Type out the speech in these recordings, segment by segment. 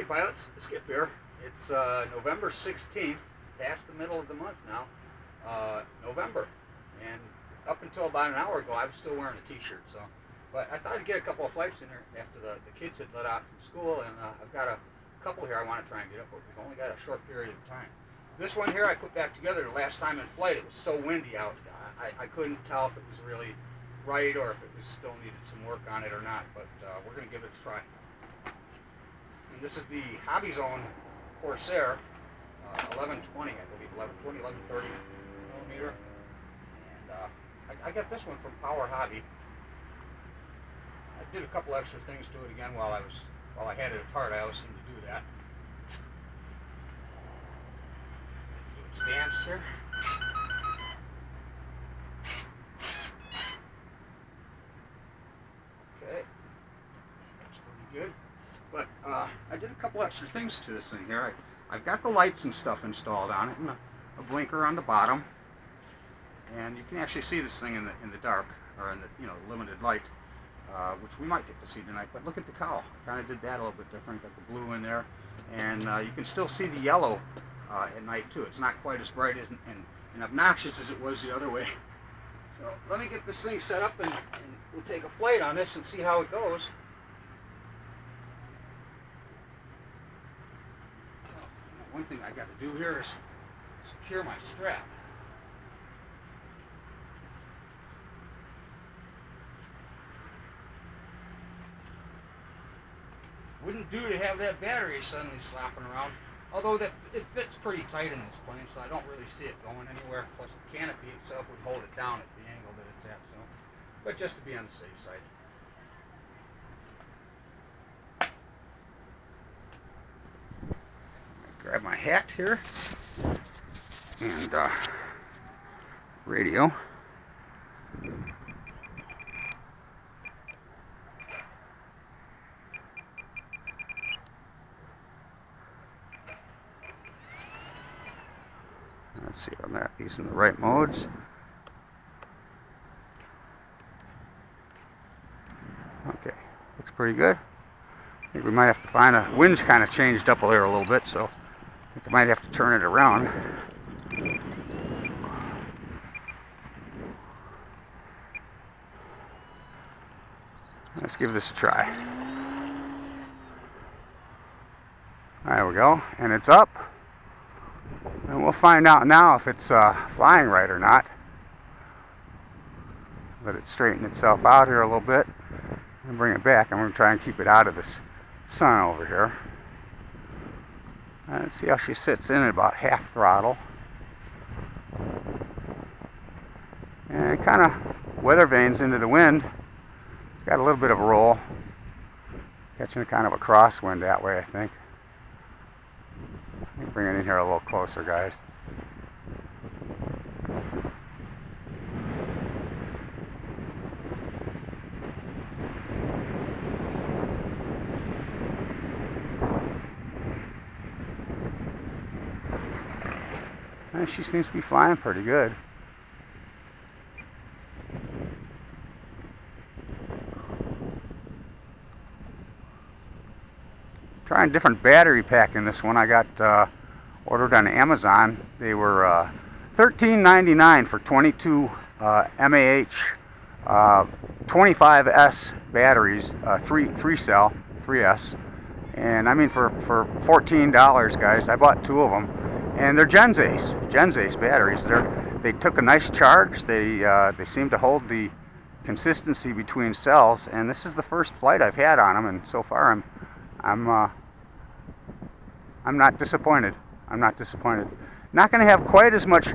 Hey pilots, Skip here. It's November 16th, past the middle of the month now, November. And up until about an hour ago, I was still wearing a t-shirt. But I thought I'd get a couple of flights in here after the kids had let out from school, and I've got a couple here I want to try and get up, but we've only got a short period of time. This one here I put back together the last time in flight. It was so windy out, I couldn't tell if it was really right or if it was still needed some work on it or not, but we're going to give it a try. And this is the Hobbyzone Corsair 1120, I believe, 1120, 1130 millimeter. And I got this one from Power Hobby. I did a couple extra things to it again while I had it apart. I always seem to do that. It stands here. Okay, that's pretty good. But I did a couple extra things to this thing here. I've got the lights and stuff installed on it, and a blinker on the bottom, and you can actually see this thing in the dark, or in the limited light, which we might get to see tonight. But look at the cowl. Kind of did that a little bit different. Got the blue in there, and you can still see the yellow at night too. It's not quite as bright and obnoxious as it was the other way. So let me get this thing set up, and we'll take a flight on this and see how it goes. One thing I got to do here is secure my strap. Wouldn't do to have that battery suddenly slapping around, although it fits pretty tight in this plane, so I don't really see it going anywhere. Plus the canopy itself would hold it down at the angle that it's at, so, but just to be on the safe side. Grab my hat here and radio. Let's see if I'm at these in the right modes. Okay, looks pretty good. I think we might have to find a wind's kind of changed up there a little bit, so I think I might have to turn it around. Let's give this a try. There we go, and it's up. And we'll find out now if it's flying right or not. Let it straighten itself out here a little bit and bring it back. I'm going to try and keep it out of this sun over here. Let's see how she sits in at about half throttle. And kind of weather vanes into the wind. It's got a little bit of a roll. Catching kind of a crosswind that way, I think. Let me bring it in here a little closer, guys. And she seems to be flying pretty good. Trying different battery pack in this one. I got ordered on Amazon. They were $13.99 for 22 mAh 25S batteries, 3 cell 3S, and I mean for $14, guys. I bought 2 of them, and they're Gens Ace batteries. They took a nice charge. They seem to hold the consistency between cells, and this is the first flight I've had on them, and so far I'm not disappointed. I'm not disappointed. Not going to have quite as much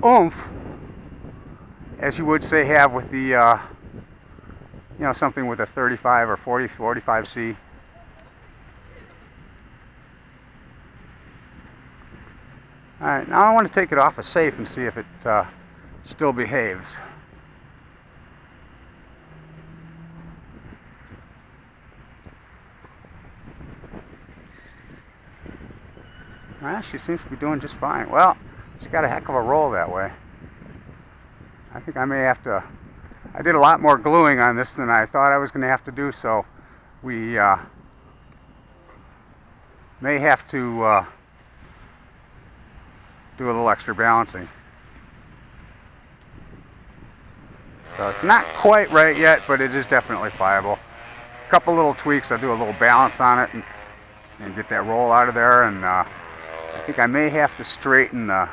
oomph as you would say have with the something with a 35 or 45C. All right, now I want to take it off of safe and see if it still behaves. Well, she seems to be doing just fine. Well, she's got a heck of a roll that way. I think I may have to... I did a lot more gluing on this than I thought I was going to have to do, so we May have to do a little extra balancing. So it's not quite right yet, but it is definitely fiable. A couple little tweaks, I'll do a little balance on it and get that roll out of there, and I think I may have to straighten the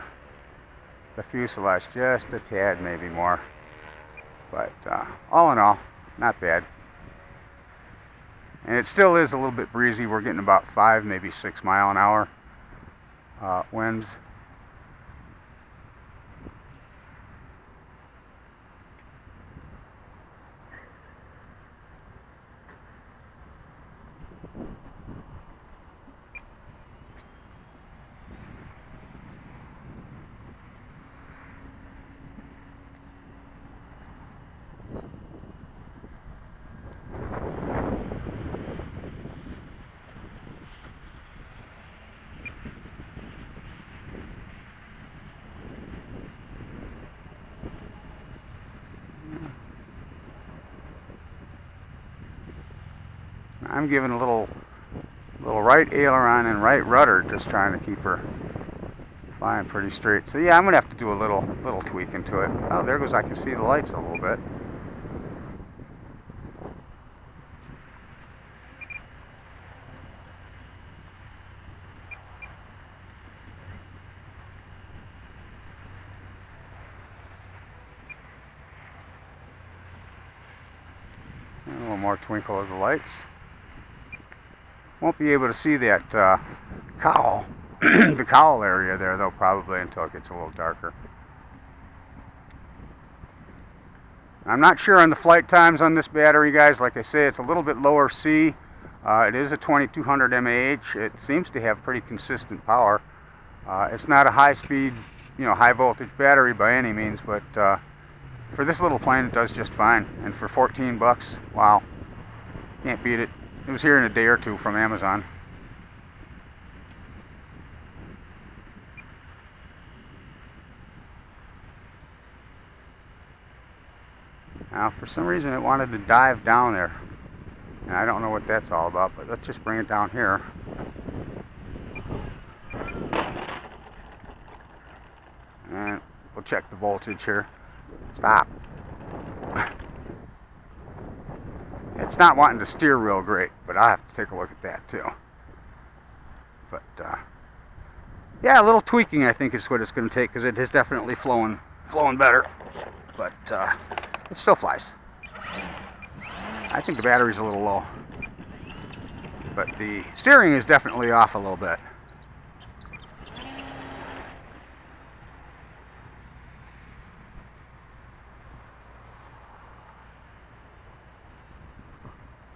fuselage just a tad, maybe more. But all in all, not bad. And it still is a little bit breezy. We're getting about 5, maybe 6 mile an hour winds. I'm giving a little right aileron and right rudder, just trying to keep her flying pretty straight. So yeah, I'm gonna have to do a little tweak into it. Oh, there goes, I can see the lights a little bit. And a little more twinkle of the lights. Won't be able to see that cowl, the cowl area there though, probably until it gets a little darker. I'm not sure on the flight times on this battery, guys. Like I say, it's a little bit lower C. It is a 2200 mAh. It seems to have pretty consistent power. It's not a high-speed, high voltage battery by any means, but for this little plane, it does just fine. And for 14 bucks, wow, can't beat it. It was here in a day or two from Amazon. Now, for some reason, it wanted to dive down there. And I don't know what that's all about, but let's just bring it down here. And we'll check the voltage here. Stop. It's not wanting to steer real great, but I'll have to take a look at that too. But yeah, a little tweaking I think is what it's going to take, because it is definitely flowing better. But it still flies. I think the battery's a little low, but the steering is definitely off a little bit.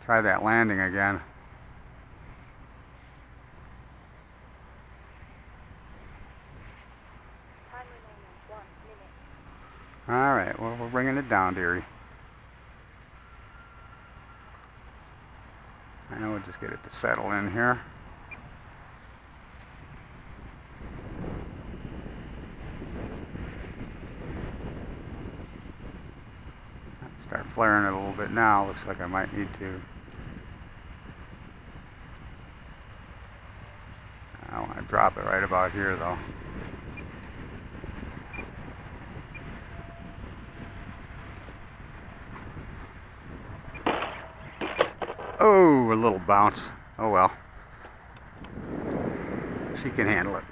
Try that landing again. Time remaining 1 minute. Alright, well, we're bringing it down, dearie. And we'll just get it to settle in here. Start flaring it a little bit now. Looks like I might need to. I want to drop it right about here though. Oh, a little bounce. Oh well. She can handle it.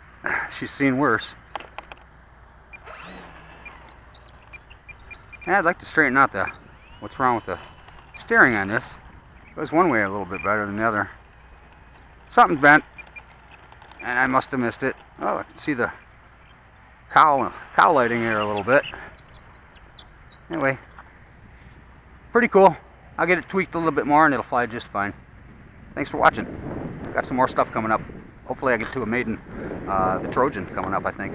She's seen worse. Yeah, I'd like to straighten out what's wrong with the steering on this. It goes one way a little bit better than the other. Something's bent, and I must have missed it. Oh, I can see the cowl lighting here a little bit. Anyway, pretty cool. I'll get it tweaked a little bit more and it'll fly just fine. Thanks for watching. Got some more stuff coming up. Hopefully I get to a maiden, the Trojan coming up, I think.